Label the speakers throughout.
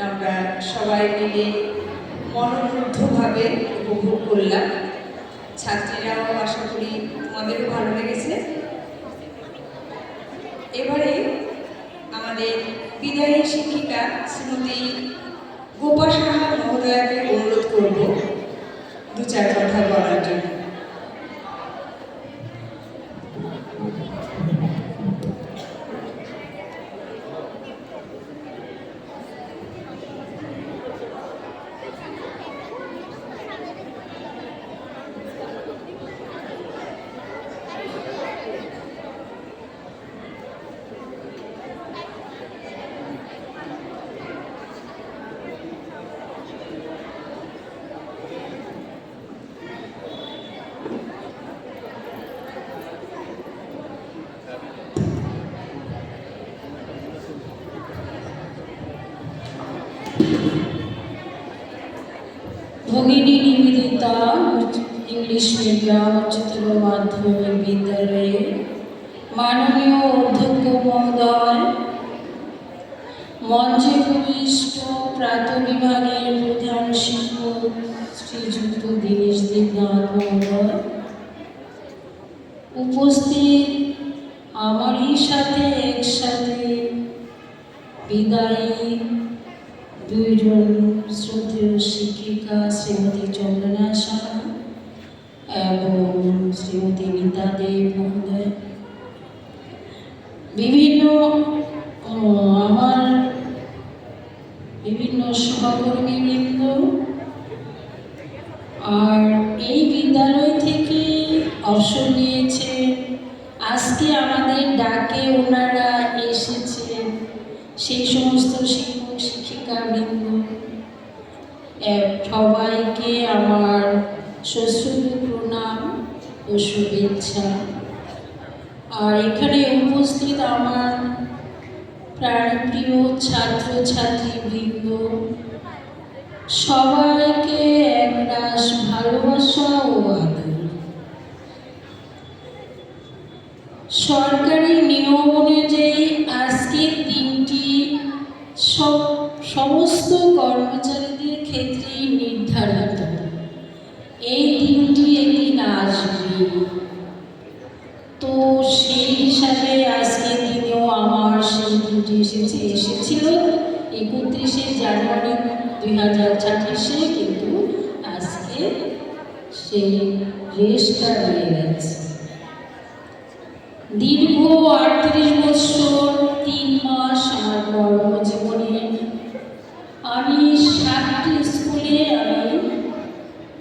Speaker 1: আমরা সবাই মিলে মনোমুগ্ধভাবে উপভোগ করলাম। ছাত্রীরাও আশা করি তোমাদেরও ভালো লেগেছে। এবারে আমাদের বিদায়ী শিক্ষিকা শ্রীমতী গোপা সাহা মহোদয়াকে অনুরোধ করব দু চার কথা বলার জন্য।
Speaker 2: ভগিনী নিবেদিতা ইংলিশ মিডিয়াম উচ্চতর মাধ্যমিক বিদ্যালয়ে মাননীয় অধ্যক্ষ মহোদয়, মঞ্চে উপবিষ্ট প্রাত বিভাগের প্রধান শিক্ষক শ্রীযুক্ত দীনেশ দেবনাথ মহোদয়, উপস্থিত আমারই সাথে একসাথে বিদায়ী দুইজন শ্রদ্ধেয় শিক্ষিকা শ্রীমতী চন্দনা সাহা এবং শ্রীমতী মিতা দেব মহোদয়, আমার বিভিন্ন সহকর্মীবৃন্দ, আর এই বিদ্যালয় থেকে অবসর নিয়েছে, আজকে আমাদের ডাকে ওনারা এসেছেন, সেই সমস্ত শিক্ষক শিক্ষিকাবৃন্দ সবাইকে আমার সশ্রদ্ধ প্রণাম ও শুভেচ্ছা। আর এখানে উপস্থিত আমার প্রাণপ্রিয় ছাত্রছাত্রীবৃন্দ, সবাইকে একরাশ ভালোবাসা ও আদর। সরকারি নিয়ম অনুযায়ী আজকে দিনটি সমস্ত কর্মচারীদের ক্ষেত্রেই নির্ধারিত। এই দিনটি একদিন আসবে, তো সেই হিসাবে আজকের দিনেও আমার সেই দিনটি এসেছিল 31শে জানুয়ারি 2026, কিন্তু আজকে সেই রেশটা রয়ে গেছে। দীর্ঘ 38 বছর 3 মাস আমার কর্মজীবনে আমি 7টি স্কুলে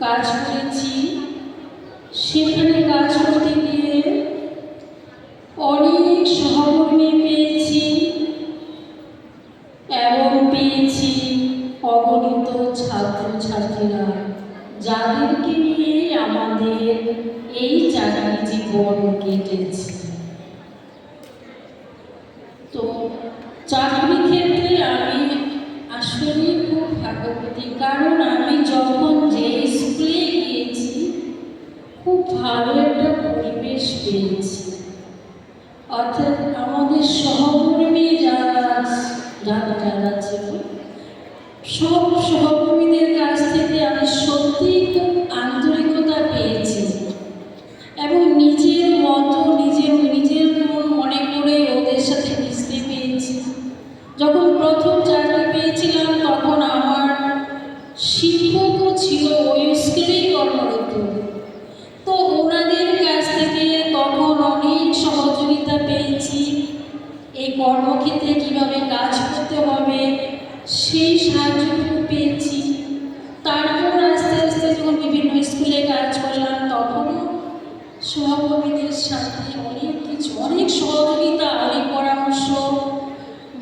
Speaker 2: কাজ করেছি। সেখানে কাজ করতে গিয়ে অনেক সহকর্মী পেয়েছি এবং পেয়েছি অগণিত ছাত্রছাত্রীরা, যাদেরকে নিয়ে আমাদের এই চাকরি জীবন কেটেছে। তো চাকরি ক্ষেত্রে আমি আসলে খুব ভাগ্যবতী, কারণ আমি যখন যে স্কুলে গিয়েছি খুব ভালো একটা পরিবেশ পেয়েছি। অর্থাৎ আমাদের সহকর্মী যারা ছিল, সব সহকর্মীদের কাছ থেকে আমি সত্যিই খুব আন্তরিকতা পেয়েছি এবং নিজের মতো নিজের মন মনে করে ওদের সাথে মিশতে পেরেছি। যখন প্রথম চাকরি পেয়েছিলাম তখন আমার শিক্ষকও ছিল ওই স্কুলেই কর্মরত, তো ওনাদের কাছ থেকে তখন অনেক সহযোগিতা পেয়েছি। এই কর্মক্ষেত্রে কীভাবে কাজ করতে হবে সেই সাহায্যটুকু পেয়েছি। তারপর আস্তে আস্তে যখন বিভিন্ন স্কুলে কাজ করলাম তখনও সহকর্মীদের সাথে অনেক সহযোগিতা, অনেক পরামর্শ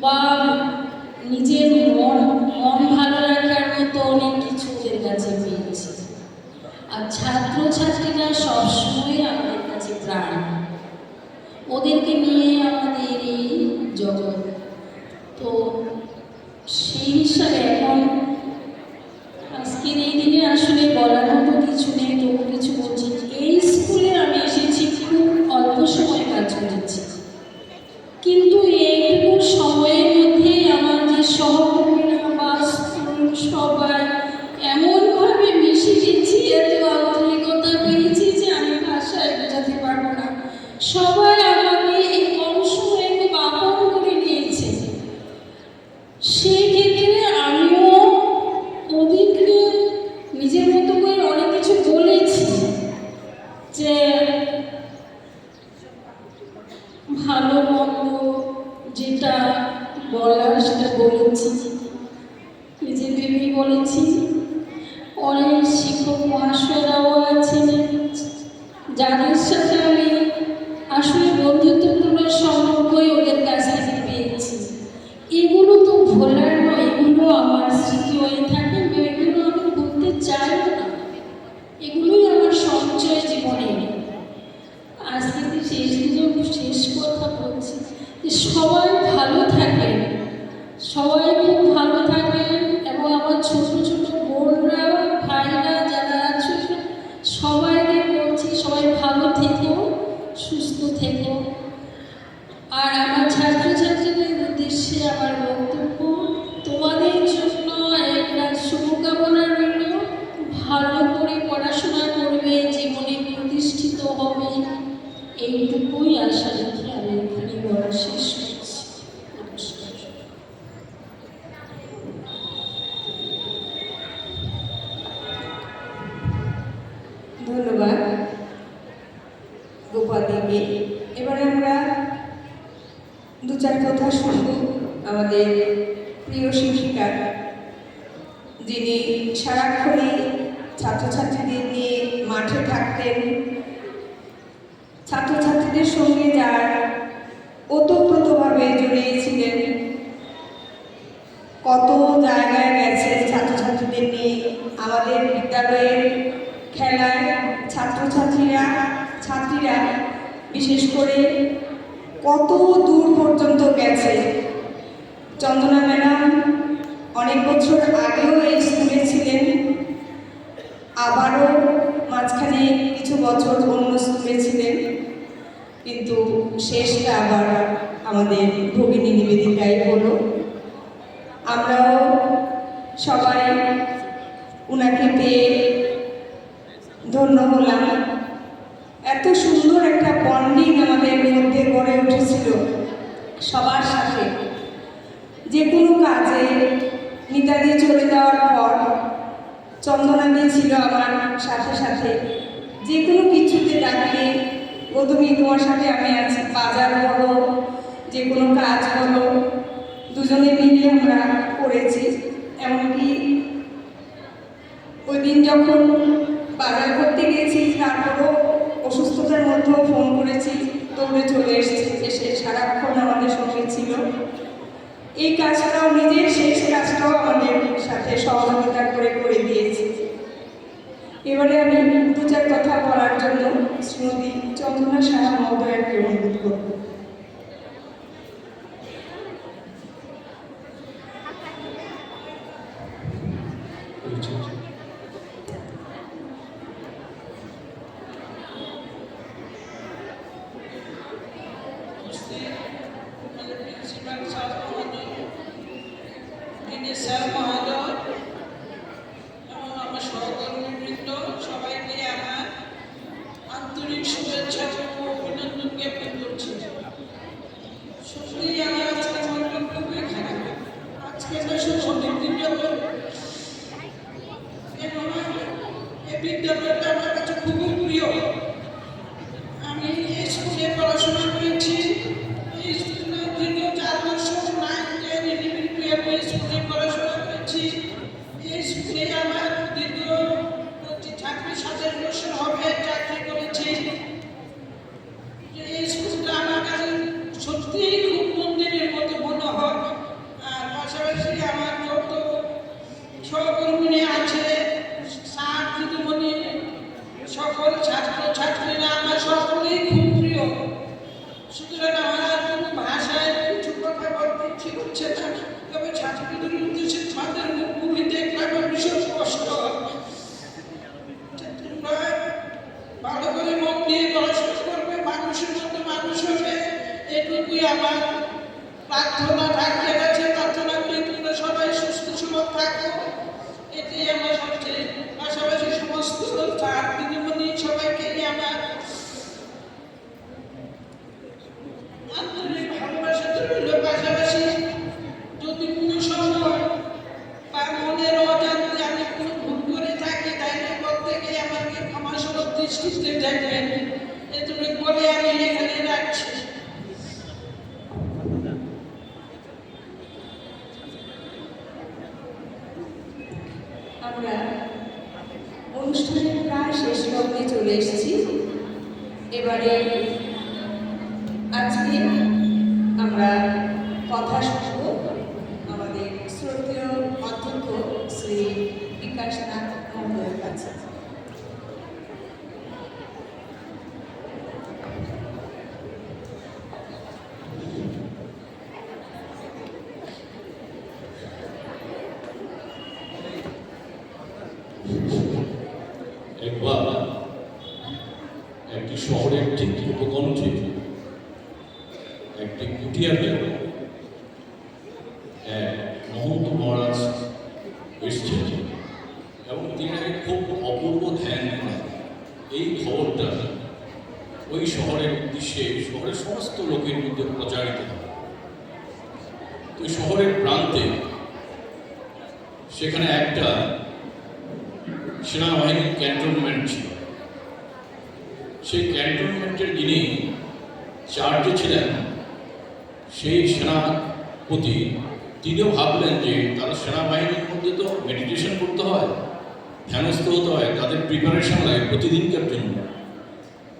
Speaker 2: বা নিজের মন ভালো রাখার মতো অনেক কিছু ওদের কাছে পেয়েছি। আর ছাত্রছাত্রীরা সবসময় আমাদের কাছে প্রাণ, ওদেরকে নিয়ে আমাদের এই জগৎ। তো সেই হিসাবে এখন আজকের এই দিনে আসলে বলার মতো কিছু নেই, তবু কিছু বলছি। এই স্কুলে আমি এসেছি খুব অল্প সময় কাজ করেছি, কিন্তু এইটুকু সময়ের মধ্যেই আমার যে সহ সেই ক্ষেত্রে আমিও ওদেরকে নিজের মতো করে অনেক কিছু বলেছি, যে ভালো মন্দ যেটা বলার সেটা বলেছি, নিজের ভেবেই বলেছি। অনেক শিক্ষক মহাশয়রাও আছেন যাদের সাথে আমি আসলে বন্ধুত্বপূর্ণ সম্পর্কই ওদের কাছ থেকে পেয়েছি। এগুলো তো ভোলার নয়, এগুলো আমার স্মৃতি হয়ে থাকে, এগুলো আমি ভুলতে চাই না, এগুলোই আমার সঞ্চয় জীবনে। আজকে তো শেষ দিনে শেষ কথা বলছি যে সবাই ভালো থাকেন, সবাই খুব ভালো থাকেন, এবং আমার ছোট ছোট বোনরা ভাইরা যারা আছে সবাইকে বলছি সবাই ভালো থেকো, সুস্থ থেকো। আর আমার ছাত্রছাত্রীদের উদ্দেশ্যে আমার বক্তব্য, তোমাদের জন্য একটা শুভকামনা রইল, ভালো করে পড়াশোনা করবে, জীবনে প্রতিষ্ঠিত হবে, এইটুকুই আশা রেখে আমি এখানে বলা শেষ করছি। নমস্কার।
Speaker 1: ধন্যবাদ গোপালকে। এবারে আমরা দু চার কথা শুনব আমাদের প্রিয় শিক্ষিকা, যিনি সারাক্ষণই ছাত্রছাত্রীদের নিয়ে মাঠে থাকতেন, ছাত্রছাত্রীদের সঙ্গে যার ওতপ্রোতভাবে জড়িয়েছিলেন, কত জায়গায় গেছে ছাত্রছাত্রীদের নিয়ে। আমাদের বিদ্যালয়ের খেলায় ছাত্রীরা বিশেষ করে কত দূর পর্যন্ত গেছে। চন্দনা ম্যাডাম অনেক বছর আগেও এই স্কুলে ছিলেন, আবারও মাঝখানে কিছু বছর অন্য স্কুলে ছিলেন, কিন্তু শেষটা আবার আমাদের ভগিনী নিবেদিতাই হলো। আমরাও সবাই উনাকে পেয়ে ধন্য হলাম। এত সুন্দর একটা বন্ডিং আমাদের মধ্যে গড়ে উঠেছিল সবার সাথে। যে কোনো কাজে মিতাদি চলে যাওয়ার পর চন্দনাদি ছিল আমার সাথে সাথে, যে কোনো কিছুতে ডাকলে ও তুমি তোমার সাথে আমি আছি, বাজার বলো, যে কোনো কাজ বলো, দুজনে মিলে আমরা করেছি। এমনকি ওই দিন যখন বাজার করতে গেছি, তারপরও অসুস্থতার মধ্যেও ফোন করেছি, দৌড়ে চলে এসেছি, এসে সারাক্ষণ আমাদের সঙ্গে ছিল। এই কাজটাও, নিজের শেষ কাজটাও আমাদের সাথে সহযোগিতা করে দিয়েছি। এবারে আমি দু চার কথা বলার জন্য শ্রীমতী চন্দনা সাহা মহোদয়াকে অনুরোধ করব।
Speaker 3: স্যার মহোদয় এবং আমার সহকর্মীবৃন্দ, সবাইকে আমার আন্তরিক শুভেচ্ছা ও অভিনন্দন জ্ঞাপন করছি। সত্যিই আমার আজকে মনটা খুবই খারাপ। আজকে না শুধু অনেকদিন যাবত এই বিদ্যালয়টা আমার কাছে খুবই প্রিয়। আমি এই স্কুলে পড়াশোনা করেছি। এই স্কুলে দীর্ঘ 4 বছর 9, 10, 11, 12 স্কুলে পড়াশোনা করেছি। এই স্কুলে আমার দীর্ঘ 26-27 বছর হবে চাকরি করেছি। এই স্কুলটা আমার কাছে সত্যিই খুব মন্দিরের মতো মনে হয়। আর পাশাপাশি আমার যত সহকর্মী আছে, স্যার দিদিমণি, সকল ছাত্রছাত্রীরা আমার সকলেই খুব প্রিয়। সুতরাং আমার আর কোনো ভাষায় কিছু কথা বলতে ইচ্ছে করছে না, তবে ছাত্রীদের উদ্দেশ্যে তাদের মুখগুলি দেখলে আমার ভীষণ কষ্ট হয়। তোমরা ভালো করে মন দিয়ে পড়াশোনা করবে, মানুষের মতো মানুষ হবে, এটুকুই আমার প্রার্থনা থাকতে গেছে। প্রার্থনা করি তোমরা সবাই সুস্থ সবল থাকো, এটাই আমার সবচেয়ে। পাশাপাশি সমস্ত স্যার দিদিমণি সবাইকে আমার আন্তরিক ভালোবাসা রইল। পাশাপাশি যদি কোনো দৃষ্টিতে দেখবেন। এটুকু বলে আমি এখানে রাখছি।
Speaker 1: আমরা অনুষ্ঠানের প্রায় শেষ লগ্নে চলে এসেছি। এবারে আজকে আমরা কথা শুনব আমাদের শ্রদ্ধেয় অধ্যক্ষ শ্রী বিকাশ নাথ মহোদয়ের কাছে।
Speaker 4: একবার একটি শহরের ঠিক উপকণ্ঠে একটি কুটিয়াতে মহন্ত মহারাজ এসেছেন এবং তিনি খুব অপূর্ব ধ্যান করেন। এই খবরটা ওই শহরের উদ্দেশ্যে শহরের সমস্ত লোকের মধ্যে প্রচারিত হয়। তো শহরের প্রান্তে সেখানে একটা সেনাবাহিনীর ক্যান্টনমেন্ট ছিল। সেই ক্যান্টনমেন্টের যিনি চার্জে ছিলেন সেই সেনাপতি তিনিও ভাবলেন যে তারা সেনাবাহিনীর মধ্যে তো মেডিটেশন করতে হয়, ধ্যানস্থ হতে হয়, তাদের প্রিপারেশন লাগে প্রতিদিনকার জন্য।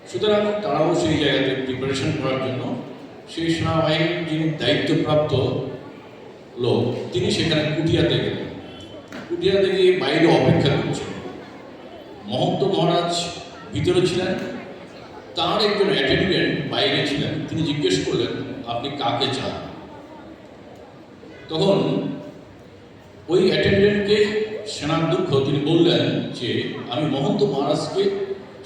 Speaker 4: সুতরাং তারাও সেই জায়গাতে প্রিপারেশন করার জন্য সেই সেনাবাহিনীর যিনি দায়িত্বপ্রাপ্ত লোক তিনি সেখানে কুটিয়াতে গেলেন। কুটিয়াতে গিয়ে বাইরে অপেক্ষা করছেন। মহন্ত মহারাজ ভিতরে ছিলেন, তার একজন অ্যাটেন্ডেন্ট বাইরে ছিলেন। তিনি জিজ্ঞেস করলেন, আপনি কাকে চান? তখন ওই অ্যাটেন্ডেন্টকে সেনাধ্যক্ষ তিনি বললেন যে আমি মহন্ত মহারাজকে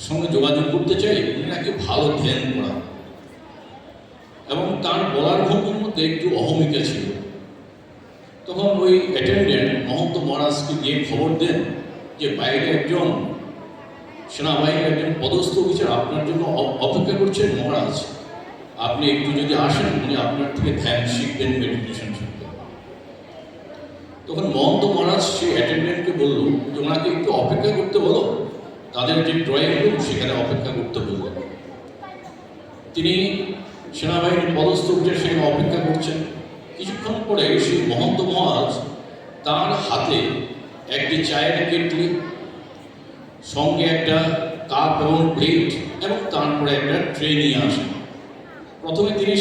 Speaker 4: সঙ্গে যোগাযোগ করতে চাই, উনি নাকি ভালো ধ্যান করান। এবং তার বলার ভঙ্গির মধ্যে একটু অহমিকা ছিল। তখন ওই অ্যাটেন্ডেন্ট মহন্ত মহারাজকে গিয়ে খবর দেন যে বাইরে একজন সেনাবাহিনীর একজন পদস্থ অফিসার আপনার জন্য অপেক্ষা করছেন মহারাজ, আপনি একটু যদি আসেন উনি আপনার থেকে ধ্যান শিখবেন, মেডিটেশন শিখবেন। তখন মহন্ত মহারাজ সেই অ্যাটেন্ডেন্টকে বলল যে ওনাকে একটু অপেক্ষা করতে বলো, তাদের যে ড্রয়িং রুম সেখানে অপেক্ষা করতে বললেন। তিনি সেনাবাহিনীর পদস্থ অফিসার সেখানে অপেক্ষা করছেন। কিছুক্ষণ পরে সেই মহন্ত মহারাজ তার হাতে একটি চায়ের কেটলি, সঙ্গে একটা কাপ এবং প্লেট এবং তারপরে একটা ট্রে নিয়ে আসেন। প্রথমে তিনি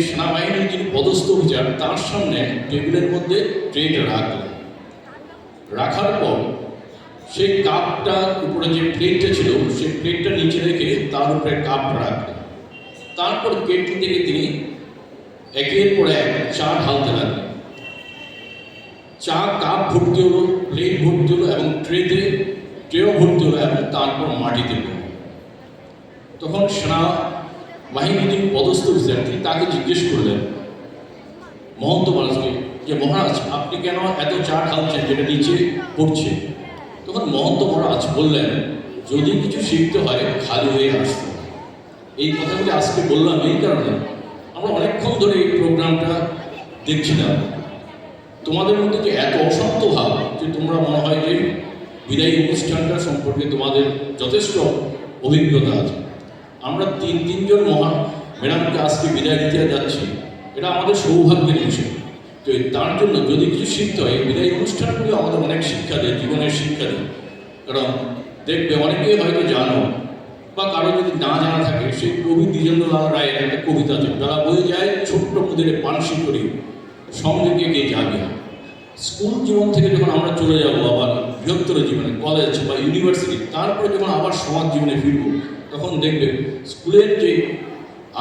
Speaker 4: সেনাবাহিনীর যিনি পদস্থ অফিসার তার সামনে টেবিলের মধ্যে ট্রেটা রাখলেন। রাখার পর সেই কাপটা উপরে যে প্লেটটা ছিল সেই প্লেটটা নিচে রেখে তার উপরে কাপটা রাখলেন। তারপর কেটলি থেকে তিনি একের পর এক চা ঢালতে লাগলেন। চা কাপ ভর্তি হলো, প্লেট ভর্তি হলো এবং ট্রেও ভর্তি হলো এবং তারপর মাটিতে পড়ল। তখন সেনাবাহিনী যিনি পদস্থ অফিসার তিনি তাকে জিজ্ঞেস করলেন মহন্ত মহারাজকে যে মহারাজ আপনি কেন এত চা ঢালছেন যেটা নিচে পড়ছে? তখন মহন্ত মহারাজ বললেন যদি কিছু শিখতে হয় খালি হয়ে আসতে। এই কথাগুলি আজকে বললাম এই কারণে আমরা অনেকক্ষণ ধরে এই প্রোগ্রামটা দেখছিলাম। তোমাদের মধ্যে যে এত অশান্ত ভাব যে তোমরা মনে হয় যে বিদায়ী অনুষ্ঠানটা সম্পর্কে তোমাদের যথেষ্ট অভিজ্ঞতা আছে। আমরা তিনজন ম্যাডামকে আজকে বিদায় দিতে যাচ্ছি, এটা আমাদের সৌভাগ্যের বিষয়। তো তার জন্য যদি কিছু শিখতে হয় বিদায়ী অনুষ্ঠানগুলো আমাদের অনেক শিক্ষা দেয়, জীবনের শিক্ষা দেয়। কারণ দেখবে অনেকেই হয়তো জানো বা কারো যদি না জানা থাকে, সেই কবি দ্বিজেন্দ্রলাল রায়ের একটা কবিতা আছে, যারা বয়ে যায় ছোট্ট মুদিরে পানসি করি সঙ্গে কে যাবে। স্কুল জীবন থেকে যখন আমরা চলে যাব আবার বৃহত্তর জীবনে, কলেজ বা ইউনিভার্সিটি, তারপরে যখন আবার সমাজ জীবনে ফিরব, তখন দেখবে স্কুলের যে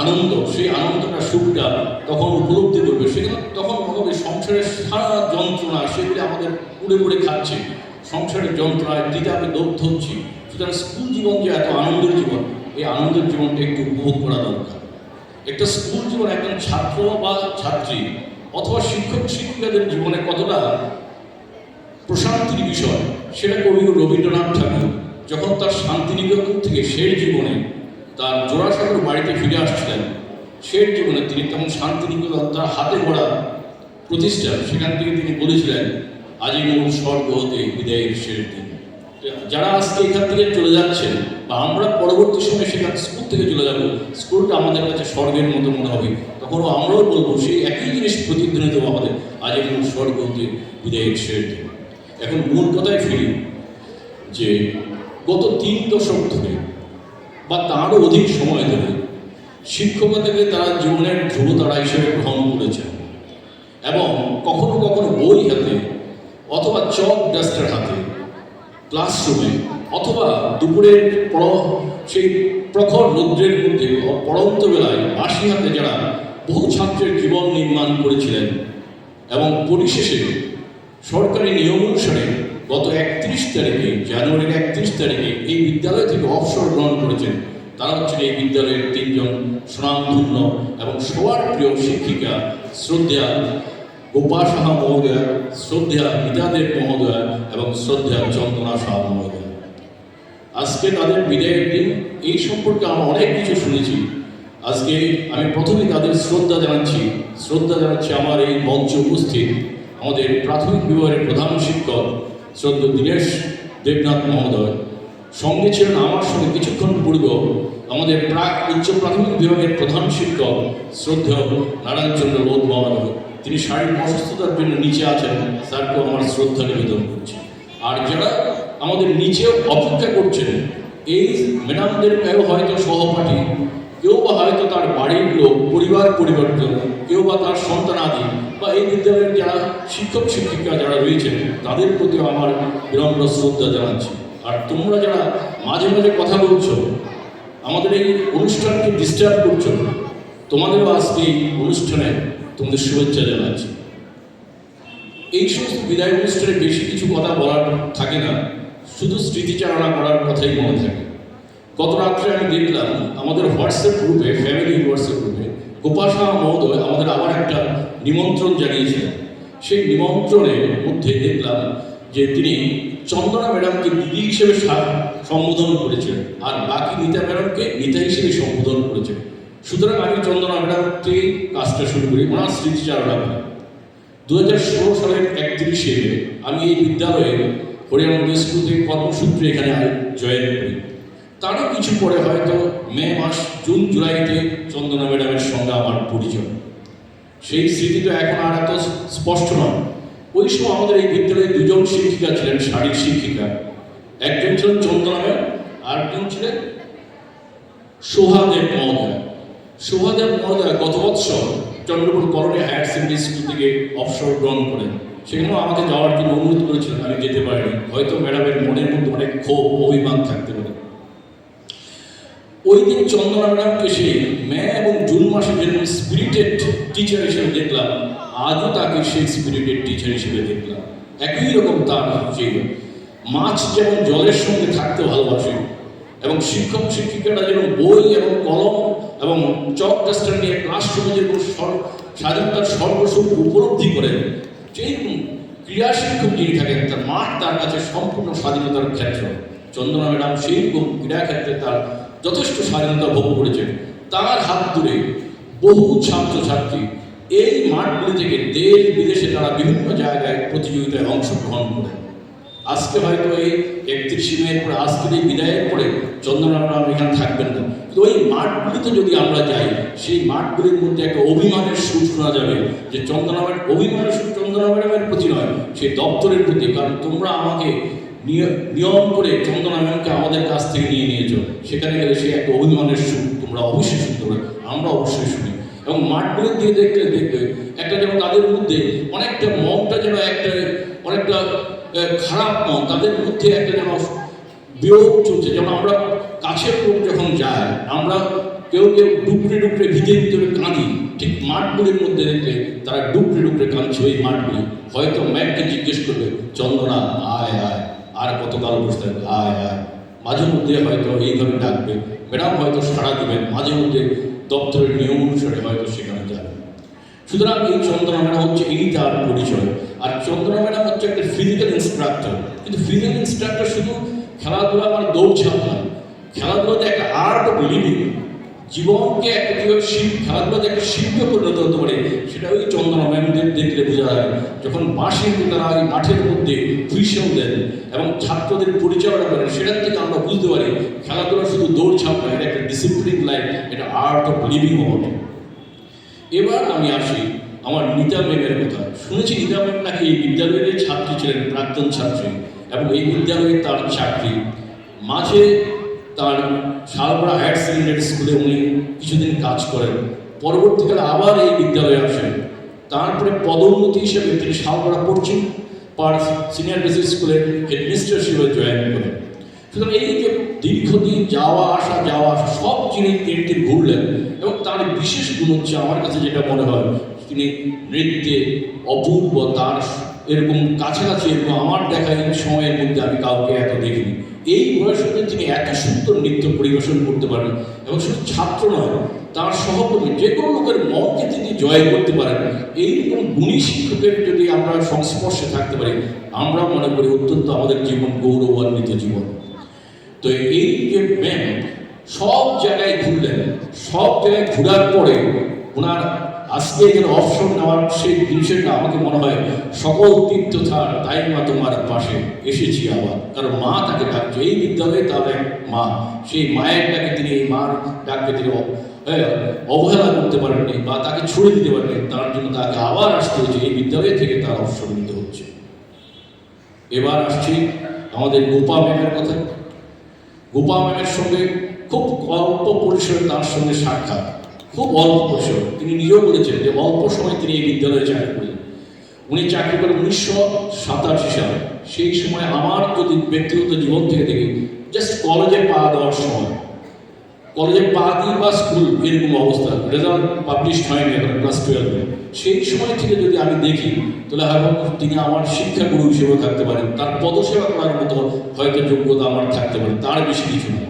Speaker 4: আনন্দ, সেই আনন্দটা সুখটা তখন উপলব্ধি করবে। সেখানে তখন মনে হবে সংসারের সারা যন্ত্রণা সেগুলি আমাদের পুড়ে পুড়ে খাচ্ছে, সংসারের যন্ত্রণায় দ্বিধাবে দগ্ধ হচ্ছি। সুতরাং স্কুল জীবন যে এত আনন্দের জীবন, এই আনন্দের জীবনটা একটু উপভোগ করা দরকার। একটা স্কুল জীবন একজন ছাত্র বা ছাত্রী অথবা শিক্ষক শিক্ষিকাদের জীবনে কতটা প্রশান্তির বিষয়, সেটা কবি রবীন্দ্রনাথ ঠাকুর যখন তার শান্তিনিকেতন থেকে শেষ জীবনে তার জোড়াসাগর বাড়িতে ফিরে আসছিলেন, শেষ জীবনে তিনি তখন শান্তিনিকেতন তার হাতে গড়া প্রতিষ্ঠান, সেখান থেকে তিনি বলেছিলেন আজই মোর স্বর্গ হতে বিদায়ের শেষ দিন। যারা আজকে এখান থেকে চলে যাচ্ছেন বা আমরা পরবর্তী সময় সেখান স্কুল থেকে চলে যাবো, স্কুলটা আমাদের কাছে স্বর্গের মতো মনে হবে, তখন আমরাও বলবো সেই একই জিনিস প্রতিধ্বনি দেবো আমাদের, আজ এখন স্বর্গ হতে বিদায়ের শেষ দিন। এখন মূল কথায় ফিরি যে গত 3 দশক ধরে বা তারও অধিক সময় ধরে শিক্ষকতাকে তারা জীবনের ধ্রুবতারা হিসেবে গ্রহণ করেছেন এবং কখনো কখনো বই হাতে অথবা চক ডাস্টার হাতে ক্লাসরুমে অথবা দুপুরের সেই প্রখর রৌদ্রের মধ্যে পড়ন্ত বেলায় বাঁশি হাতে যারা বহু ছাত্রের জীবন নির্মাণ করেছিলেন এবং পরিশেষে সরকারি নিয়ম অনুসারে গত 31 তারিখে, জানুয়ারির 31 তারিখে এই বিদ্যালয় থেকে অবসর গ্রহণ করেছেন। তারা হচ্ছেন এই বিদ্যালয়ের 3 জন স্বনামধন্য এবং সবার প্রিয় শিক্ষিকা শ্রদ্ধা গোপা সাহা মহোদয়া, শ্রদ্ধা গীতাদেব মহোদয়া এবং শ্রদ্ধা চন্দনা সাহা মহোদয়া। আজকে তাদের বিদায়ের দিন, এই সম্পর্কে আমরা অনেক কিছু শুনেছি। আজকে আমি প্রথমে তাদের শ্রদ্ধা জানাচ্ছি আমার এই মঞ্চে উপস্থিত আমাদের প্রাথমিক বিভাগের প্রধান শিক্ষক শ্রদ্ধা দীনেশ দেবনাথ মহোদয়। সঙ্গে ছিলেন আমার সঙ্গে কিছুক্ষণ পূর্বে আমাদের উচ্চ প্রাথমিক বিভাগের প্রধান শিক্ষক শ্রদ্ধা নারায়ণচন্দ্র রোদ মহোদয়। তিনি শারীরিক অসুস্থতার জন্য নিচে আছেন, স্যারকেও আমার শ্রদ্ধা নিবেদন করছি। আর যারা আমাদের নিচেও অপেক্ষা করছেন, এই ম্যাডামদের হয়তো সহপাঠী, কেউ বা হয়তো তার বাড়ির লোক, পরিবারজন, কেউ বা তার সন্তানাদি বা এই বিদ্যালয়ের যারা শিক্ষক শিক্ষিকা যারা রয়েছেন তাদের প্রতিও আমার বিনম্র শ্রদ্ধা জানাচ্ছি। আর তোমরা যারা মাঝে মাঝে কথা বলছো, আমাদের এই অনুষ্ঠানকে ডিস্টার্ব করছো, তোমাদেরও আজকে এই অনুষ্ঠানে তোমাদের শুভেচ্ছা জানাচ্ছি। এই সমস্ত বিদায় অনুষ্ঠানে বেশি কিছু কথা বলার থাকে না, শুধু স্মৃতিচারণা করার কথাই মনে থাকে। গত রাত্রে আমি দেখলাম আমাদের হোয়াটসঅ্যাপ গ্রুপে, ফ্যামিলি হোয়াটসঅ্যাপ গ্রুপে গোপাল সাহা মহোদয় আমাদের আবার একটা নিমন্ত্রণ জানিয়েছিলেন। সেই নিমন্ত্রণের মধ্যে দেখলাম যে তিনি চন্দনা ম্যাডামকে দিদি হিসেবে সম্বোধন করেছেন আর বাকি নিতা ম্যাডামকে নিতা হিসেবে সম্বোধন করেছেন। সুতরাং আমি চন্দনা ম্যাডামকে কাজটা শুরু করি, ওনার স্মৃতিচারণা করি। 2016 সালের 31শে মে আমি এই বিদ্যালয়ে হরিয়ানন্দ স্কুল থেকে কর্মসূত্রে এখানে জয়েন করি। তারও কিছু পরে হয়তো মে মাস, জুন জুলাইতে চন্দনা ম্যাডামের সঙ্গে আমার পরিচয়। সেই স্মৃতিটা এখন আর এত স্পষ্ট নয়। ওই সময় আমাদের এই বিদ্যালয়ে 2 জন শিক্ষিকা ছিলেন, শারীরিক শিক্ষিকা। একজন ছিলেন চন্দনা ম্যাম, আরেকজন ছিলেন সোহাদেব মহোদয়। সোহাদেব মহোদয় গত বৎসর Chandrapur colony higher secondary school থেকে অবসর গ্রহণ করেন। সেখানেও আমাকে যাওয়ার জন্য অনুরোধ করেছিলেন, আমি যেতে পারিনি। হয়তো ম্যাডামের মনের মধ্যে অনেক ক্ষোভ, অভিমান থাকতে পারে। ওই দিন চন্দনা ম্যাডামকে সেই মে এবং জুন মাসে যেরকম স্পিরিটেড টিচার হিসেবে দেখলাম, আজও তাকে সেই স্পিরিটেড টিচার হিসেবে দেখলাম। একই রকম তার যে মাছ যেমন জলের সঙ্গে থাকতে ভালোবাসে এবং শিক্ষক শিক্ষিকারা যেমন বই এবং কলম এবং চক ডাস্টার নিয়ে ক্লাসরুমে যেরকম স্বাধীনতার সর্বস্বরূপ উপলব্ধি করেন, যেরকম ক্রীড়া শিক্ষক যিনি থাকেন তার মাঠ তার কাছে সম্পূর্ণ স্বাধীনতার ক্ষেত্র। চন্দনা ম্যাডাম সেই রকম ক্রীড়া ক্ষেত্রে তার যথেষ্ট স্বাধীনতা ভোগ করেছেন। তার হাত ধরে বহু ছাত্রছাত্রী এই মাঠগুলি থেকে দেশ বিদেশে তারা বিভিন্ন জায়গায় প্রতিযোগিতায় অংশগ্রহণ করেন। আজকে হয়তো এই 31 মের পরে, আজকের এই বিদায়ের পরে চন্দনা ম্যাডাম এখানে থাকবেন না, কিন্তু ওই মাঠগুলিতে যদি আমরা যাই, সেই মাঠগুলির মধ্যে একটা অভিমানের সুর শোনা যাবে যে অভিমানের সুর চন্দনা ম্যাডামের প্রতি নয়, সেই দপ্তরের প্রতি। কারণ তোমরা আমাকে নিয়ম করে চন্দনা ম্যামকে আমাদের কাছ থেকে নিয়েছো, সেখানে গেলে সে একটা অভিমানের সুর তোমরা অবশ্যই শুনতে পারবে, আমরা অবশ্যই শুনি। এবং মাঠগুলোর দিয়ে দেখতে একটা যেন তাদের মধ্যে অনেকটা মনটা যেন অনেকটা খারাপ মন, তাদের মধ্যে একটা যেন বিয়োগ চলছে। যেন আমরা কাছের লোক যখন যায়, আমরা কেউ ডুকরে ভিতরে কাঁদি, ঠিক মাঠগুলির মধ্যে দেখলে তারা ডুকরে কাঁদছে। ওই মাঠগুলি হয়তো ম্যামকে জিজ্ঞেস করবে, চন্দনা আয় আয়, আর কতকাল বসে থাকবে, আয় আয়। মাঝে মধ্যে হয়তো এইভাবে ডাকবে, ম্যাডাম হয়তো সাড়া দেবেন, মাঝে মধ্যে দপ্তরের নিয়ম অনুসারে হয়তো সেখানে যাবে। সুতরাং এই চন্দনা ম্যাডাম হচ্ছে এই তার পরিচয়। আর চন্দনা ম্যাডাম হচ্ছে একটা ফিজিক্যাল ইন্সট্রাক্টর, কিন্তু ফিজিক্যাল ইন্সট্রাক্টর শুধু খেলাধুলা মানে দৌড়ঝাঁপ নয়, খেলাধুলাতে একটা আর্ট অফ লিভিং, জীবনকে একটা কীভাবে খেলাধুলাতে একটা শিল্পে পরিণত হতে পারে, সেটা ওই চন্দনা ম্যামদের দেখলে বোঝা যায়। যখন বাঁশিতে তারা ওই মাঠের মধ্যে হুইসেল দেন এবং ছাত্রদের পরিচালনা করেন, সেটার থেকে আমরা বুঝতে পারি খেলাধুলা শুধু দৌড়ঝাঁপ নয়, এটা একটা ডিসিপ্লিন লাইফ, এটা আর্ট অফ লিভিং বটে। এবার আমি আসি আমার নিতা ম্যামের কথা। শুনেছি নিতা ম্যাম নাকি এই বিদ্যালয়ের ছাত্রী ছিলেন, প্রাক্তন ছাত্রী, এবং এই বিদ্যালয়ে তার চাকরি। মাঝে তার শালপাড়া হায়ার সেকেন্ডারি স্কুলে উনি কিছুদিন কাজ করেন, পরবর্তীকালে আবার এই বিদ্যালয়ে আসেন। তারপরে পদোন্নতি হিসেবে তিনি শালপাড়া পশ্চিম পাড় সিনিয়র বেসিক স্কুলের হেডমিস্ট্রেস হিসেবে জয়েন করেন। সুতরাং এই যে দীর্ঘদিন যাওয়া আসা সব জিনিস তিনি ঘুরলেন, এবং তার বিশেষ গুণ হচ্ছে আমার কাছে যেটা মনে হয়, তিনি নৃত্যে অপূর্ব, তার এরকম কাছাকাছি এরকম আমার দেখা এই সময়ের মধ্যে আমি কাউকে এত দেখিনি। এই বয়সে তিনি এত সুন্দর নৃত্য পরিবেশন করতে পারেন, এবং শুধু ছাত্র নয়, তার সহকর্মী যে কোনো লোকের মনকে তিনি জয় করতে পারেন। এইরকম গুণী শিক্ষকের যদি আমরা সংস্পর্শে থাকতে পারি, আমরা মনে করি অত্যন্ত আমাদের জীবন গৌরবান্বিত জীবন। তো এই যে ম্যাম সব জায়গায় ঘুরলেন, সব জায়গায় ঘোরার পরে ওনার আজকে যেন অবসর নেওয়ার সেই জিনিসটা আমাকে মনে হয় সকল তীর্থ ছাড় তাই মা তোমার পাশে এসেছি আবার। কারণ মা তাকে ডাকছে, এই বিদ্যালয়ে তার এক মা, সেই মায়ের ডাকে তিনি, এই মার ডাককে তিনি অবহেলা করতে পারেননি বা তাকে ছুড়ে দিতে পারেননি। তার জন্য তাকে আবার আসতে হয়েছে, এই বিদ্যালয় থেকে তার অবসর নিতে হচ্ছে। এবার আসছি আমাদের গোপা ম্যামের কথা। গোপা ম্যামের সঙ্গে খুব অল্প পরিসরে তার সঙ্গে সাক্ষাৎ, খুব অল্প পরিসর। তিনি নিজেও বলেছেন যে অল্প সময় তিনি এই বিদ্যালয়ে চাকরি করেন। উনি চাকরি করেন 1987 সালে। সেই সময় আমার যদি ব্যক্তিগত জীবন থেকে দেখি, জাস্ট কলেজে পা দেওয়ার সময়, কলেজে পা দিয়ে বা স্কুল এরকম অবস্থা, রেজাল্ট পাবলিশ হয়নি এখন ক্লাস 12-এ, সেই সময় থেকে যদি আমি দেখি, তাহলে হয়তো তিনি আমার শিক্ষাগুরু হিসেবে থাকতে পারেন, তার পদসেবা করার মতো হয়তো যোগ্যতা আমার থাকতে পারে, তার বেশি কিছু না।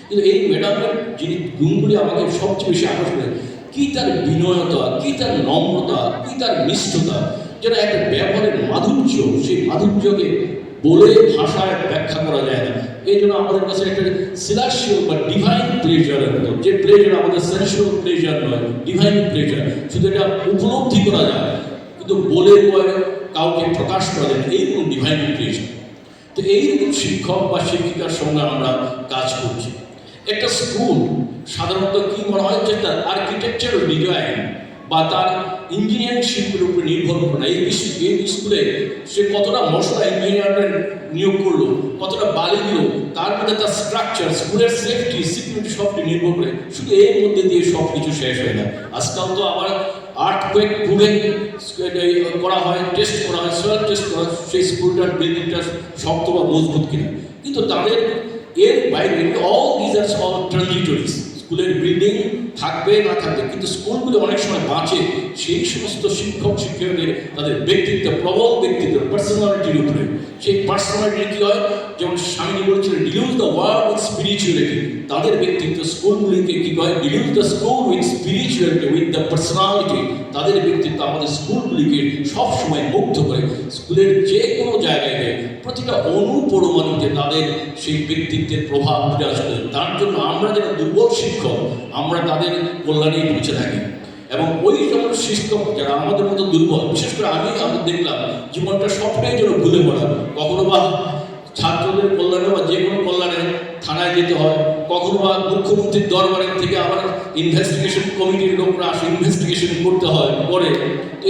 Speaker 4: কিন্তু এই ম্যাডামের যিনি গুণগুলি আমাকে সবচেয়ে বেশি আকর্ষণ করে, কী তার বিনয়তা, কী তার নম্রতা, কী তার নিষ্ঠতা, যেটা একটা ব্যবহারের মাধুর্য, সেই মাধুর্যকে বলে ভাষায় ব্যাখ্যা করা যায় না। এই জন্য আমাদের কাছে একটা সিলাসিয়াল বা ডিভাইন প্লেজারের মতো, যে প্লেজার আমাদের সেন্সুয়াল প্লেজার নয়, ডিভাইন প্লেজার, শুধু এটা উপলব্ধি করা যায় কিন্তু বলে কাউকে প্রকাশ করা যায় না, এইরকম ডিভাইন প্লেজার। তো এইরকম শিক্ষক বা শিক্ষিকার সঙ্গে আমরা কাজ করছি। একটা স্কুল সাধারণত কি মনে হয় যে তার আর্কিটেকচারাল ডিজাইন বা তার ইঞ্জিনিয়ারিং শিল্পের উপরে নির্ভর করে না। এই স্কুলে সে কতটা মশলা ইঞ্জিনিয়ারের নিয়োগ করলো, কতটা বালি দিল, তার মধ্যে তার স্ট্রাকচার, স্কুলের সেফটি, সিকিউরিটি সবটি নির্ভর করে। শুধু এর মধ্যে দিয়ে সব কিছু শেষ হয় না। আজকাল তো আবার আর্থকুয়েক প্রুভেন করা হয়, টেস্ট করা হয়, সয়েল টেস্ট করা হয় সেই স্কুলটার বিল্ডিংটা শক্ত বা মজবুত কিনা। কিন্তু তাদের এর বাইরে অল দিজ আর অল ট্রানজিটরিজ। স্কুলের বিল্ডিং থাকবে না থাকবে, কিন্তু স্কুলগুলো অনেক সময় বাঁচে সেই সমস্ত শিক্ষক শিক্ষকদের তাদের ব্যক্তিত্ব, প্রবল ব্যক্তিত্ব, পার্সোনালিটির উপরে। সেই পার্সোনালিটি কী হয়, যেমন স্বামীজি বলছিলেন deluge the world with spirituality. তাদের ব্যক্তিত্ব স্কুলগুলিকে কী হয়, deluge the school with spirituality, with the personality. তাদের ব্যক্তিত্ব আমাদের স্কুলগুলিকে সবসময় মুগ্ধ করে। স্কুলের যে কোনো জায়গায় প্রতিটা অনুপরমাণুতে তাদের সেই ব্যক্তিত্বের প্রভাব বিরাজ করে। তার জন্য আমরা যারা দুর্বল শিক্ষক, আমরা তাদের কল্যাণেই পৌঁছে থাকি। এবং ওই যেমন শিক্ষক যারা আমাদের মতো দুর্বল, বিশেষ করে আমি দেখলাম জীবনটা সবটাই যেন ভুলে পড়া। কখনো বা ছাত্রদের কল্যাণে বা যে কোনো কল্যাণে থানায় যেতে হয়, কখনো বা মুখ্যমন্ত্রীর দরবারের থেকে আবার ইনভেস্টিগেশন কমিটির লোকরা আসে, ইনভেস্টিগেশন করতে হয় করে।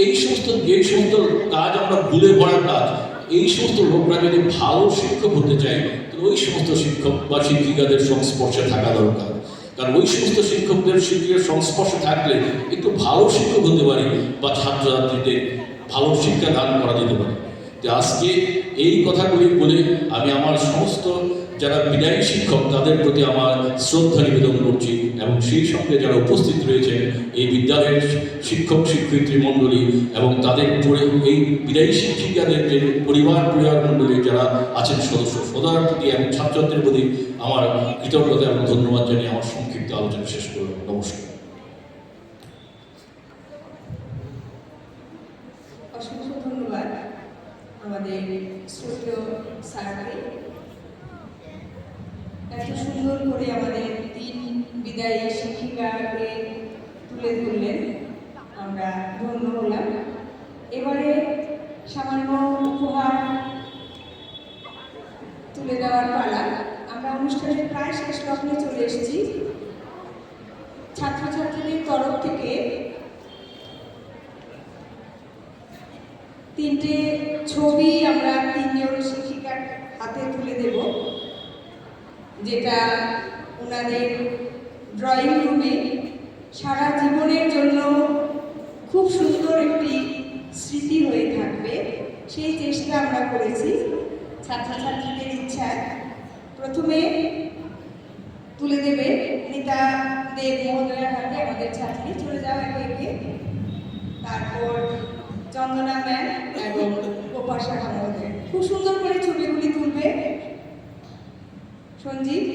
Speaker 4: এই সমস্ত যে সমস্ত কাজ আমরা ভুলে পড়ার কাজ, এই সমস্ত লোকরা যদি ভালো শিক্ষক হতে চায়, তো ওই সমস্ত শিক্ষক বা শিক্ষিকাদের সংস্পর্শে থাকা দরকার। কারণ ওই সমস্ত শিক্ষকদের শিক্ষকের সংস্পর্শে থাকলে একটু ভালো শিক্ষক হতে পারি বা ছাত্রছাত্রীদের ভালো শিক্ষা দান করা যেতে পারে। তো আজকে এই কথাগুলি বলে আমি আমার সমস্ত যারা বিদায়ী শিক্ষক তাদের প্রতি আমার শ্রদ্ধা নিবেদন করছি, এবং সেই সঙ্গে যারা উপস্থিত রয়েছেন এই বিদ্যালয়ের শিক্ষক শিক্ষয়িত্রী মণ্ডলী এবং তাদের এই বিদায়ী শিক্ষিকাদের যে পরিবার মণ্ডলী যারা আছেন সদস্য, সবার প্রতি এবং ছাত্রছাত্রীর প্রতি আমার কৃতজ্ঞতা এবং ধন্যবাদ জানিয়ে আমার সংক্ষিপ্ত আলোচনা শেষ করলাম। নমস্কার।
Speaker 1: অসংখ্য ধন্যবাদ আমাদের শ্রদ্ধেয় স্যারকে এত সুন্দর করে আমাদের বিদায়ী শিক্ষিকাকে তুলে ধরলেন, আমরা ধন্য হলাম। এবারে সামান্য উপহার তুলে দেওয়ার পালা। আমরা অনুষ্ঠানের প্রায় শেষ লগ্নে চলে এসেছি। ছাত্রছাত্রীদের তরফ থেকে 3টে ছবি আমরা 3জন শিক্ষিকার হাতে তুলে দেব, যেটা ওনাদের ড্রয়িং রুমে সারা জীবনের জন্য খুব সুন্দর একটি স্মৃতি হয়ে থাকবে। সেই চেষ্টা আমরা করেছি ছাত্রছাত্রীদের ইচ্ছায়। প্রথমে তুলে দেবে নিতা দেব মহোদয়ার হাতে, আমাদের ছাত্রী। চলে যাও একে একে। তারপর চন্দনা ম্যাম এবং গোপাশা মহোদয় খুব সুন্দর করে ছবিগুলি তুলবে। সঞ্জীব।